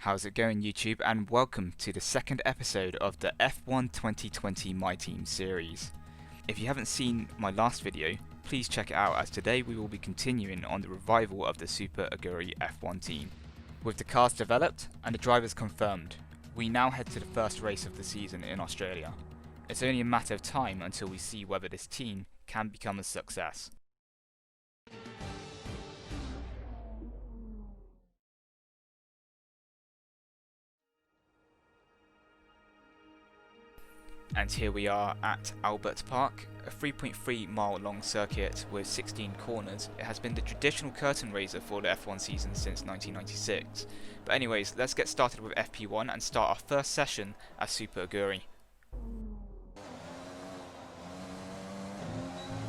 How's it going, YouTube, and welcome to the second episode of the F1 2020 MyTeam Series. If you haven't seen my last video, please check it out, as today we will be continuing on the revival of the Super Aguri F1 team. With the cars developed and the drivers confirmed, we now head to the first race of the season in Australia. It's only a matter of time until we see whether this team can become a success. And here we are at Albert Park, a 3.3 mile long circuit with 16 corners. It has been the traditional curtain raiser for the F1 season since 1996. But anyways, let's get started with FP1 and start our first session as Super Aguri.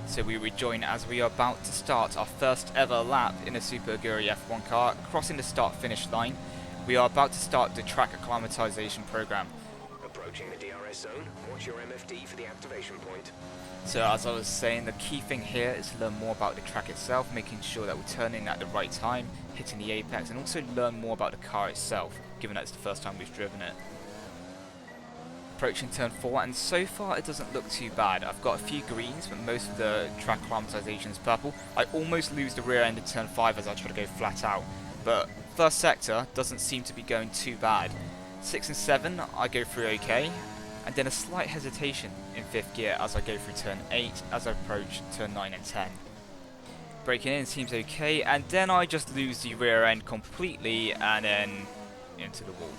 So we rejoin as we are about to start our first ever lap in a Super Aguri F1 car, crossing the start finish line. We are about to start the track acclimatization program. Approaching the DRS zone, watch your MFD for the activation point. So as I was saying, the key thing here is to learn more about the track itself, making sure that we're turning at the right time, hitting the apex, and also learn more about the car itself, given that it's the first time we've driven it. Approaching turn 4, and so far it doesn't look too bad. I've got a few greens, but most of the track acclimatization is purple. I almost lose the rear end in turn 5 as I try to go flat out, but first sector doesn't seem to be going too bad. 6 and 7 I go through okay, and then a slight hesitation in 5th gear as I go through turn 8 as I approach turn 9 and 10. Braking in seems okay, and then I just lose the rear end completely and then into the wall.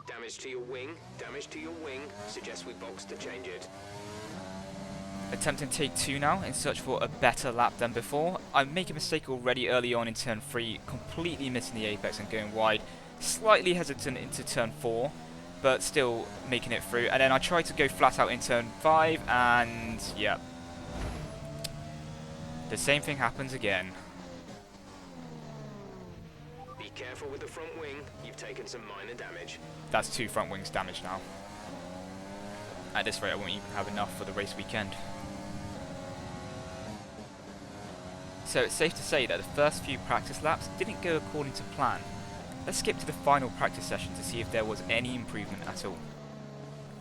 Damage to your wing, suggest we box to change it. Attempting take 2 now in search for a better lap than before. I make a mistake already early on in turn 3, completely missing the apex and going wide. Slightly hesitant into turn 4, but still making it through. And then I try to go flat out in turn 5, and yeah, the same thing happens again. Be careful with the front wing, you've taken some minor damage. That's 2 front wings damage now. At this rate I won't even have enough for the race weekend. So it's safe to say that the first few practice laps didn't go according to plan. Let's skip to the final practice session to see if there was any improvement at all.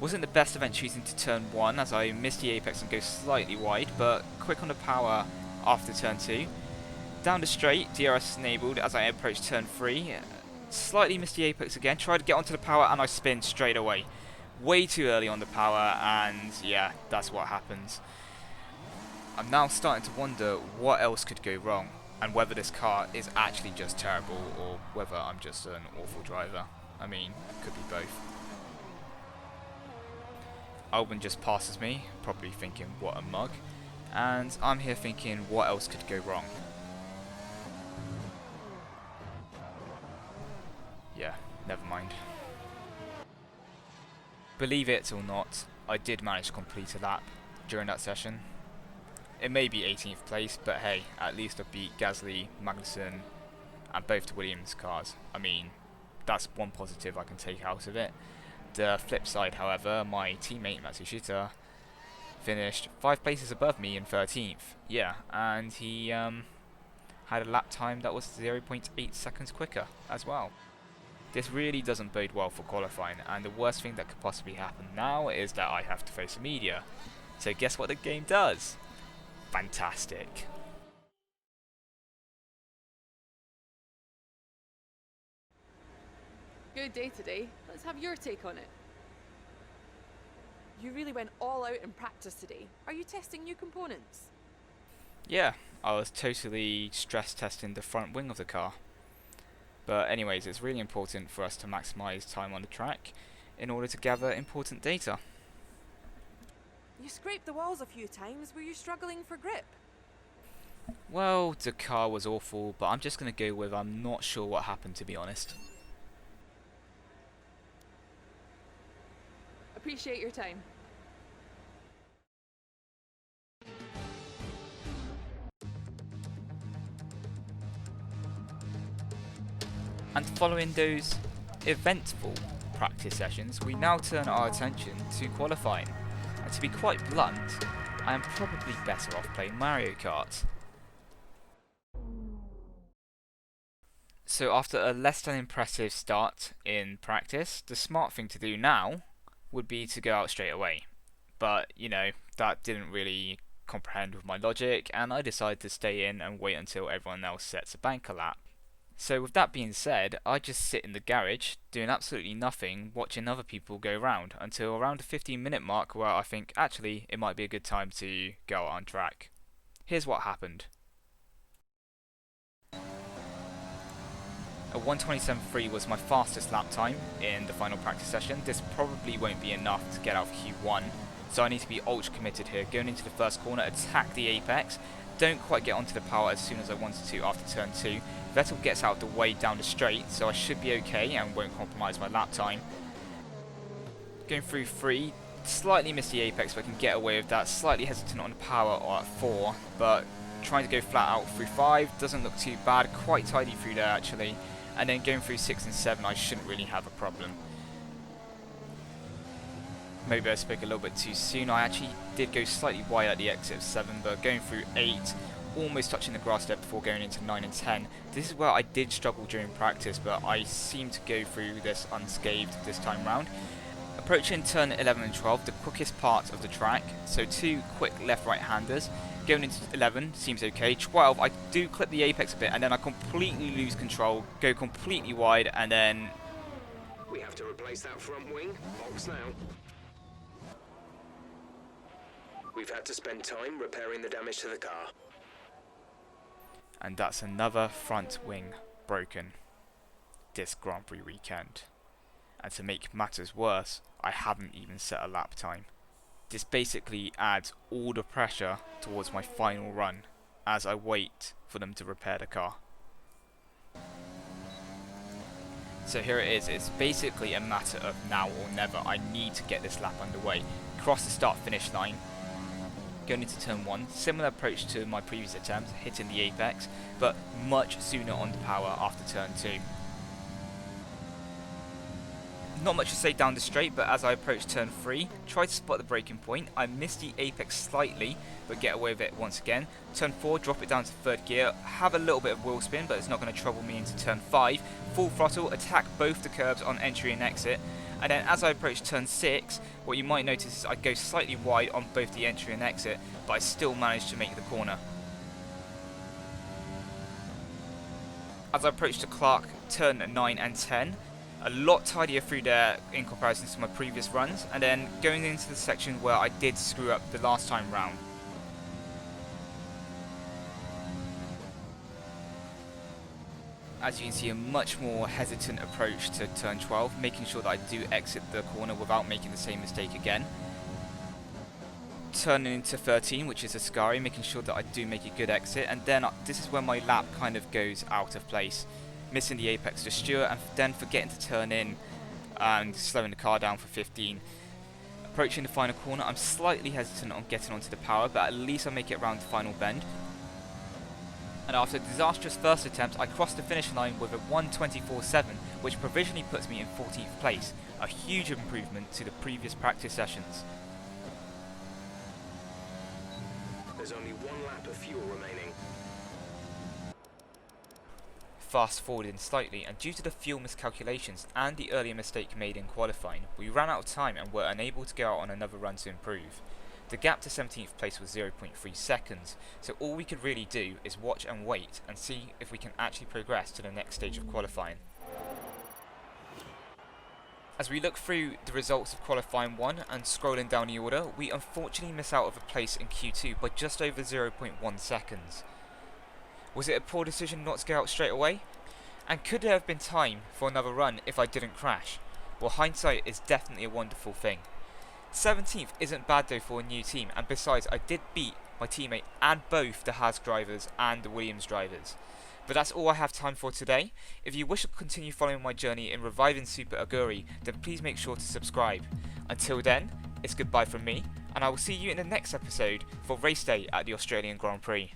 Wasn't the best event choosing to turn 1 as I missed the apex and go slightly wide, but quick on the power after turn 2. Down the straight, DRS enabled as I approached turn 3. Slightly missed the apex again, tried to get onto the power and I spin straight away. Way too early on the power, and yeah, that's what happens. I'm now starting to wonder what else could go wrong, and whether this car is actually just terrible or whether I'm just an awful driver. I mean, it could be both. Albon just passes me, probably thinking what a mug, and I'm here thinking what else could go wrong. Yeah, never mind. Believe it or not, I did manage to complete a lap during that session. It may be 18th place, but hey, at least I beat Gasly, Magnussen, and both the Williams cars. I mean, that's one positive I can take out of it. The flip side, however, my teammate Matsushita finished 5 places above me in 13th. Yeah, and he had a lap time that was 0.8 seconds quicker as well. This really doesn't bode well for qualifying, and the worst thing that could possibly happen now is that I have to face the media. So guess what the game does? Fantastic. Good day today. Let's have your take on it. You really went all out in practice today. Are you testing new components? Yeah, I was totally stress testing the front wing of the car. But anyways, it's really important for us to maximize time on the track in order to gather important data. You scraped the walls a few times. Were you struggling for grip? Well, the car was awful, but I'm just going to go with I'm not sure what happened, to be honest. Appreciate your time. And following those eventful practice sessions, we now turn our attention to qualifying. And to be quite blunt, I am probably better off playing Mario Kart. So after a less than impressive start in practice, the smart thing to do now would be to go out straight away. But, you know, that didn't really comprehend with my logic, and I decided to stay in and wait until everyone else sets a banker lap. So with that being said, I just sit in the garage, doing absolutely nothing, watching other people go round, until around the 15-minute mark where I think, actually, it might be a good time to go out on track. Here's what happened. A 1:27.3 was my fastest lap time in the final practice session. This probably won't be enough to get out of Q1, so I need to be ultra committed here. Going into the first corner, attack the apex, don't quite get onto the power as soon as I wanted to after turn 2. Vettel gets out of the way down the straight, so I should be okay and won't compromise my lap time. Going through 3, slightly missed the apex but I can get away with that. Slightly hesitant on the power or at 4, but trying to go flat out through 5 doesn't look too bad, quite tidy through there actually. And then going through 6 and 7 I shouldn't really have a problem. Maybe I spoke a little bit too soon. I actually did go slightly wide at the exit of 7, but going through 8, almost touching the grass there before going into 9 and 10. This is where I did struggle during practice, but I seem to go through this unscathed this time round. Approaching turn 11 and 12, the quickest part of the track, so 2 quick left-right-handers. Going into 11 seems okay. 12, I do clip the apex a bit, and then I completely lose control, go completely wide, and then... We have to replace that front wing. Box now. We've had to spend time repairing the damage to the car. And that's another front wing broken this Grand Prix weekend. And to make matters worse, I haven't even set a lap time. This basically adds all the pressure towards my final run as I wait for them to repair the car. So here it is, it's basically a matter of now or never. I need to get this lap underway. Cross the start finish line. Going into turn 1, similar approach to my previous attempt, hitting the apex, but much sooner on the power after turn 2. Not much to say down the straight, but as I approach turn 3, try to spot the braking point. I missed the apex slightly, but get away with it once again. Turn 4, drop it down to 3rd gear, have a little bit of wheel spin, but it's not going to trouble me into turn 5. Full throttle, attack both the curbs on entry and exit. And then as I approach turn 6, what you might notice is I go slightly wide on both the entry and exit, but I still manage to make the corner. As I approach to Clark, turn 9 and 10, a lot tidier through there in comparison to my previous runs, and then going into the section where I did screw up the last time round. As you can see, a much more hesitant approach to turn 12, making sure that I do exit the corner without making the same mistake again. Turning into 13, which is a Ascari, making sure that I do make a good exit, and then this is where my lap kind of goes out of place. Missing the apex to Stewart, and then forgetting to turn in and slowing the car down for 15. Approaching the final corner, I'm slightly hesitant on getting onto the power, but at least I make it around the final bend. And after a disastrous first attempt, I crossed the finish line with a 1:24.7, which provisionally puts me in 14th place, a huge improvement to the previous practice sessions. There's only 1 lap of fuel remaining. Fast forwarding slightly, and due to the fuel miscalculations and the earlier mistake made in qualifying, we ran out of time and were unable to go out on another run to improve. The gap to 17th place was 0.3 seconds, so all we could really do is watch and wait and see if we can actually progress to the next stage of qualifying. As we look through the results of qualifying 1 and scrolling down the order, we unfortunately miss out of a place in Q2 by just over 0.1 seconds. Was it a poor decision not to go out straight away? And could there have been time for another run if I didn't crash? Well, hindsight is definitely a wonderful thing. 17th isn't bad though for a new team, and besides I did beat my teammate and both the Haas drivers and the Williams drivers. But that's all I have time for today. If you wish to continue following my journey in reviving Super Aguri, then please make sure to subscribe. Until then, it's goodbye from me, and I will see you in the next episode for race day at the Australian Grand Prix.